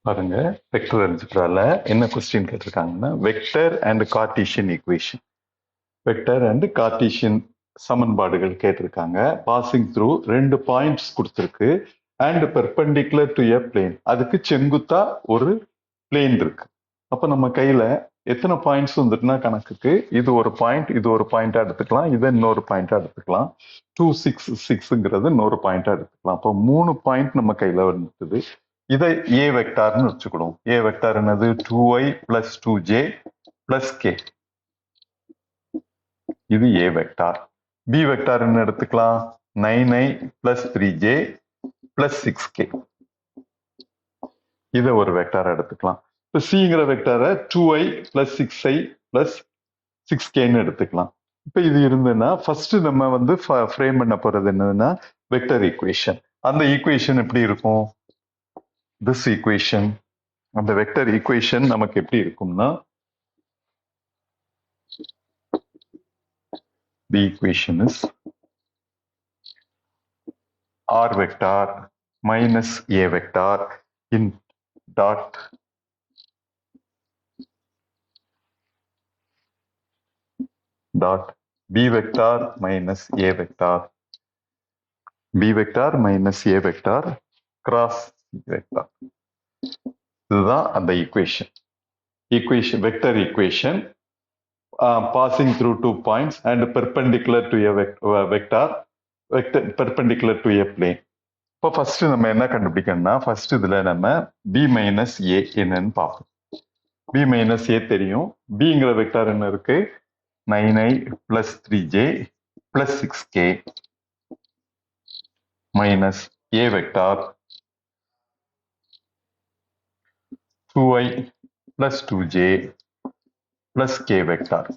பாருங்க, வெக்டர் அல்ஜிப்ரால என்ன கொஸ்டின் கேட்டிருக்காங்கன்னா, vector and Cartesian equation, vector and Cartesian சமன்பாடுகள் கேட்டிருக்காங்க. பாசிங் த்ரூ 2 பாயிண்ட்ஸ் கொடுத்துருக்கு and perpendicular to a plane. அதுக்கு செங்குத்தா ஒரு பிளேன் இருக்கு. அப்ப நம்ம கையில எத்தனை பாயிண்ட்ஸ் வந்துட்டுனா கணக்குக்கு இது ஒரு பாயிண்ட், இது ஒரு பாயிண்டா எடுத்துக்கலாம், இதை இன்னொரு பாயிண்டா எடுத்துக்கலாம். 2 6 6ங்கிறது இன்னொரு பாயிண்டா எடுத்துக்கலாம். அப்போ 3 பாயிண்ட் நம்ம கையில வந்துட்டுது. இதை ஏ வெக்டார்னு வச்சுக்கணும். ஏ வெக்டார் என்னது? 2y plus 2j plus k. இது ஏ வெக்டார். பி வெக்டார் என்ன எடுத்துக்கலாம்? 9i plus 3j plus 6k. இதை ஒரு வெக்டார் எடுத்துக்கலாம். இப்போ சிங்கிற வெக்டாரை 2i பிளஸ் 6i பிளஸ் 6kன்னு எடுத்துக்கலாம். இப்போ இது இருந்ததுன்னா ஃபர்ஸ்ட் நம்ம வந்து ஃப்ரேம் பண்ண போறது என்னதுன்னா வெக்டர் ஈக்குவேஷன். அந்த ஈக்குவேஷன் எப்படி இருக்கும்? திஸ் ஈக்குவேஷன், அந்த வெக்டர் ஈக்குவேஷன் நமக்கு எப்படி இருக்கும்னா, the equation is r vector minus a vector in dot b vector minus a vector, b vector minus a vector cross c vector. இதுதான் அந்த equation vector equation passing through 2 points and perpendicular to a vector perpendicular to a plane. இப்போ first நம்ம என்ன கண்டுபிடிக்கணும்னா, first இதுல நம்ம b minus ஏ என்னன்னு பார்ப்போம். b மைனஸ் ஏ தெரியும். bங்கிற வெக்டார் என்ன இருக்கு? 9i plus 3j plus 6k minus a vector 2i plus 2j plus k vector.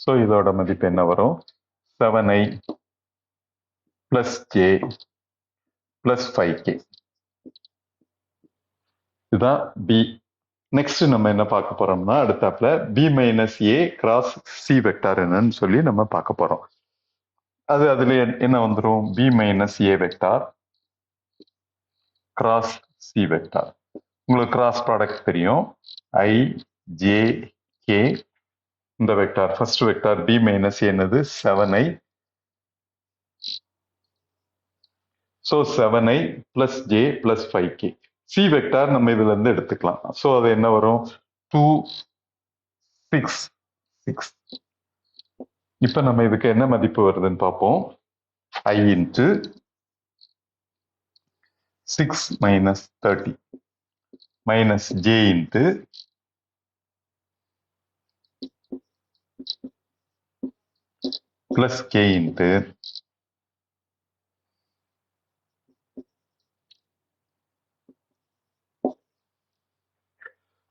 So இதோட மதிப்பு என்ன வரும்? 7i plus j plus 5k. இதுதான் b. நெக்ஸ்ட் நம்ம என்ன பார்க்க போறோம்னா, அடுத்தாப்புல b minus A cross C vector என்னன்னு சொல்லி நம்ம பார்க்க போறோம். அதுல என்ன வந்துடும்? b மைனஸ் ஏ வெக்டார் கிராஸ் சி வெக்டார். உங்களுக்கு கிராஸ் ப்ராடக்ட் தெரியும். i j k. இந்த vector first vector b minus என்னது? 7i. So 7i plus j plus 5k. C vector நம்ம இதுல இருந்து எடுத்துக்கலாம். ஸோ அது என்ன வரும்? 2 6 6. இப்ப நம்ம இதுக்கு என்ன மதிப்பு வருதுன்னு பார்ப்போம். i into 6 minus 30 minus j into plus k into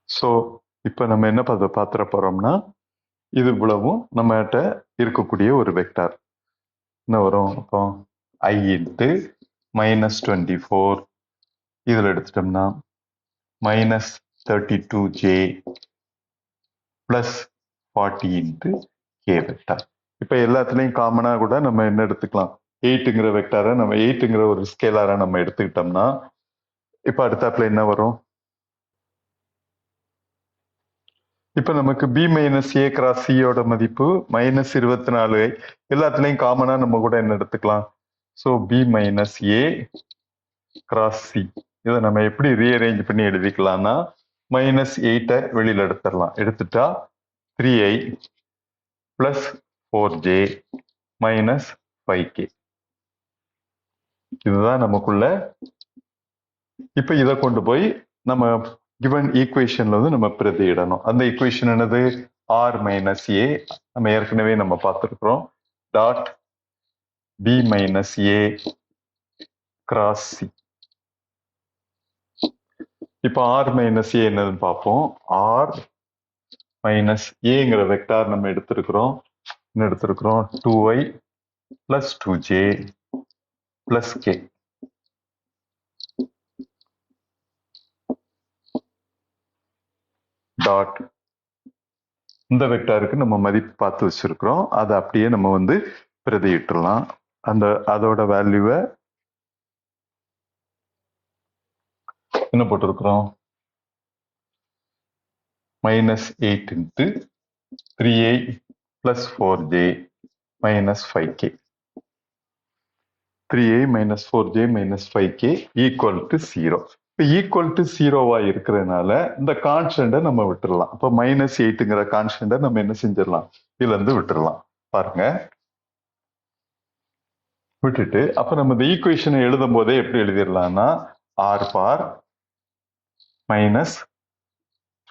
so இப்போ நம்ம என்ன பார்த்துட போறோம்னா, இது இவ்வளவும் நம்மகிட்ட இருக்கக்கூடிய ஒரு வெக்டார் என்ன வரும்? அப்போ i இன்ட்டு மைனஸ் 24 இதில் எடுத்துட்டோம்னா minus 32j plus 40 into k vector. இப்போ எல்லாத்துலேயும் காமனாக கூட நம்ம என்ன எடுத்துக்கலாம்? 8ங்கிற வெக்டாரை நம்ம 8ங்கிற ஒரு ஸ்கேலாரை நம்ம எடுத்துக்கிட்டோம்னா இப்போ அடுத்தாப்புல என்ன வரும்? இப்போ நமக்கு b மைனஸ் ஏ கிராஸ் சியோட மதிப்பு மைனஸ் 24. எல்லாத்துலேயும் காமனா நம்ம கூட என்ன எடுத்துக்கலாம்? So b minus A cross C. இதை நம்ம எப்படி ரீஅரேஞ்ச் பண்ணி எழுதிக்கலாம்னா, மைனஸ் 8 வெளியில் எடுத்துடலாம். எடுத்துட்டா 3i plus 4j minus 5k. இதுதான் நமக்குள்ள. இப்போ இதை கொண்டு போய் நம்ம given ஈக்குவேஷன்ல வந்து நம்ம பிரதியிடணும். அந்த ஈக்குவேஷன் என்னது? r minus A. நம்ம ஏற்கனவே நம்ம பார்த்துருக்கிறோம். Dot b minus A cross C. இப்போ r மைனஸ் ஏ என்னதுன்னு பார்ப்போம். r மைனஸ் ஏங்கிற வெக்டார் நம்ம எடுத்திருக்கிறோம். என்ன எடுத்திருக்கிறோம்? 2i plus 2j plus k. Dot இந்த வெக்டாருக்கு நம்ம மதிப்பு பார்த்து வச்சிருக்கிறோம். அதை அப்படியே நம்ம வந்து பிரதியிட்டுலாம். அதோட வேல்யூவை என்ன போட்டிருக்கிறோம்? minus 8 into 3a plus 4j minus 5k. 3a minus 4j minus 5k equal to 0. இப்போ ஈக்குவல் டு ஜீரோவா இருக்கிறதுனால இந்த கான்ஸ்டன்டை நம்ம விட்டுடலாம். அப்போ மைனஸ் எயிட்டுங்கிற கான்ஸ்டன்டை நம்ம என்ன செஞ்சிடலாம், இதுல இருந்து விட்டுடலாம். பாருங்க, விட்டுட்டு அப்ப நம்ம இந்த ஈக்குவேஷனை எழுதும் போதே எப்படி எழுதிடலாம்னா r bar minus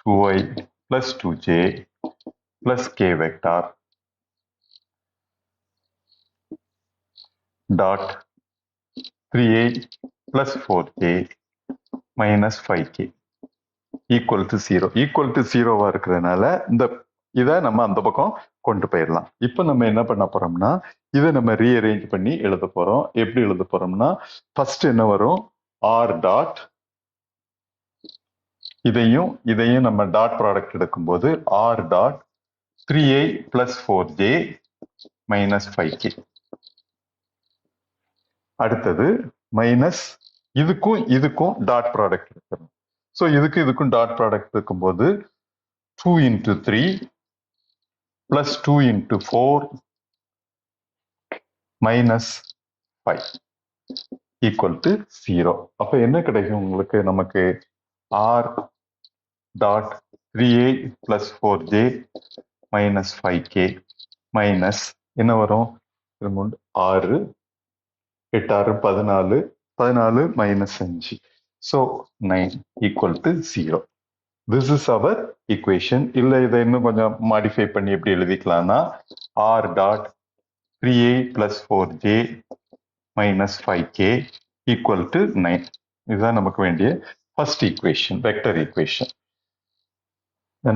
2y plus 2j plus k vector dot 3a plus 4j minus 5k equal to 0. Equal to 0வா இருக்கிறதுனால இந்த இதை நம்ம அந்த பக்கம் கொண்டு போயிடலாம். இப்போ நம்ம என்ன பண்ண போறோம்னா இதை நம்ம ரீஅரேஞ்ச் பண்ணி எழுத போறோம். எப்படி எழுத போறோம்னா ஃபர்ஸ்ட் என்ன வரும், r டாட் இதையும் நம்ம டாட் ப்ராடக்ட் எடுக்கும்போது r dot 3a plus 4j minus 5k. அடுத்தது மைனஸ் இதுக்கும் டாட் ப்ராடக்ட் எடுக்கணும். ஸோ இதுக்கும் டாட் ப்ராடக்ட் இருக்கும்போது 2 into 3 plus 2 into 4 minus 5 equal to 0. அப்ப என்ன கிடைக்கும் உங்களுக்கு, நமக்கு r dot 3a plus 4j minus 5k minus என்ன வரும், 6 8 6 14 14 minus 5, so 9 equal to 0. This is our equation. இல்ல இதை இன்னும் கொஞ்சம் மாடிஃபை பண்ணி எப்படி எழுதிக்கலாம்னா r dot 3a plus 4j minus 5k equal to 9. இதுதான் நமக்கு வேண்டிய ஃபர்ஸ்ட் ஈக்குவேஷன், வெக்டர் ஈக்குவேஷன்.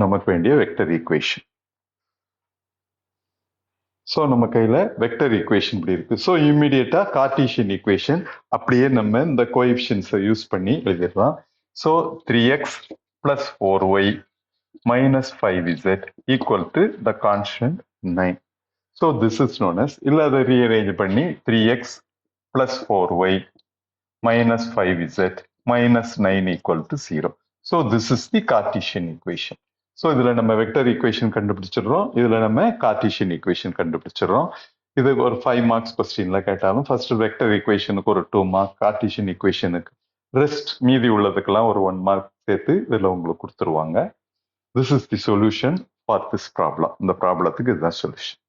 நமக்கு வேண்டிய வெக்டர் ஈக்குவேஷன். ஸோ நம்ம கையில வெக்டர் ஈக்குவேஷன் இப்படி இருக்கு. ஸோ இம்மிடியட்டா கார்டீசியன் ஈக்குவேஷன் அப்படியே நம்ம இந்த கோஎஃபிஷியன்ஸை யூஸ் பண்ணி எழுதிடலாம். So 3x plus 4y minus 5z equal to the constant 9. So this is known as, இல்ல அதை rearrange பண்ணி 3x plus 4y minus 5z minus 9 equal to 0. So this is the Cartesian equation. So இதுல நம்ம vector equation கண்டுபிடிச்சிடுறோம், இதுல நம்ம Cartesian equation கண்டுபிடிச்சிடுறோம். இது ஒரு 5 marks கொஸ்டின்ல கேட்டாலும் ஃபர்ஸ்ட் வெக்டர் ஈக்குவேஷனுக்கு ஒரு 2 மார்க், கார்டீசியன் ஈக்குவேஷனுக்கு ரெஸ்ட் மீதி உள்ளதுக்கெல்லாம் ஒரு 1 மார்க் சேர்த்து இதுல உங்களுக்கு கொடுத்துருவாங்க. This is the solution for this problem. இந்த ப்ராப்ளத்துக்கு இதுதான் சொல்யூஷன்.